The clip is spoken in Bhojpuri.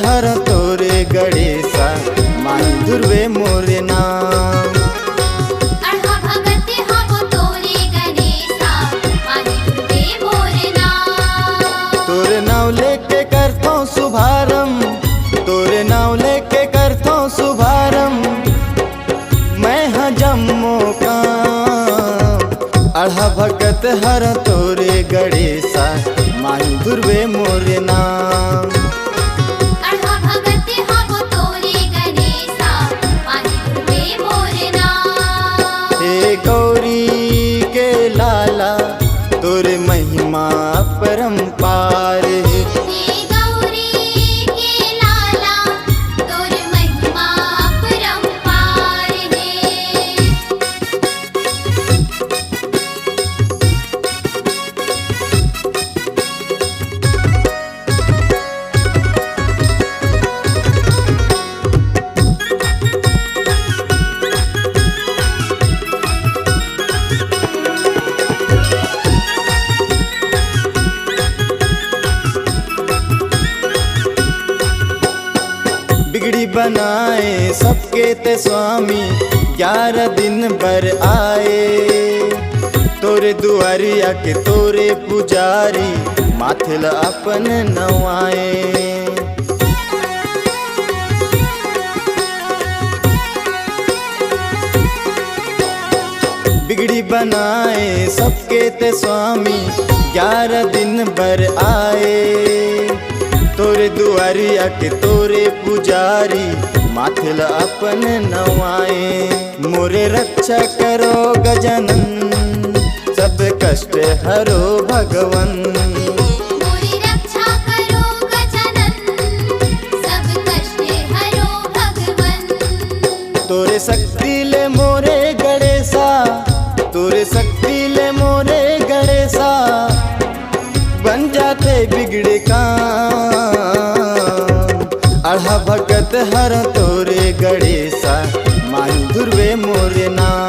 हर तोरे गणेशा माई दुर्वे मोरे नाम। अढ़ा भगत हब तोरे गणेशा माई दुर्वे मोरे नाम। तोरे नाव लेके करतो शुभारंभ, तोरे नाव लेके करतो शुभारंभ, मैं हाँ जम्मो का। अढ़ा भगत हर तोरे गणेशा माई दुर्वे मोरे नाम। अढ़ा भगत हब तोरे गणेशा माई दुर्वे मोरे नाम। हे गौरी के लाला तोरे महिमा परम्पार है। हे गौरी के लाला तोरे महिमा परम्पार है। बिगड़ी बनाए सबके ते स्वामी, 11 दिन बर आए। तोरे दुआरिया के तोरे पुजारी, माथिल अपन नवाए। बिगड़ी बनाए सबके ते स्वामी, 11 दिन बर आए। तोरे दुआरिया के तोरे पुजारी, माथिल अपन नवाए। मोरे रक्षा करो गजानन, सब कष्ट हरो भगवन। मोरी रक्षा करो गजानन, सब कष्ट हरो भगवन। तोरे शक्ति ले मोरे गणेशा, तोरे शक्ति ले मोरे गणेशा, बन जाते बिगड़े काम। अढ़ा भगत हर तोरे गणेशा माई दुर्वे मोरे नाम।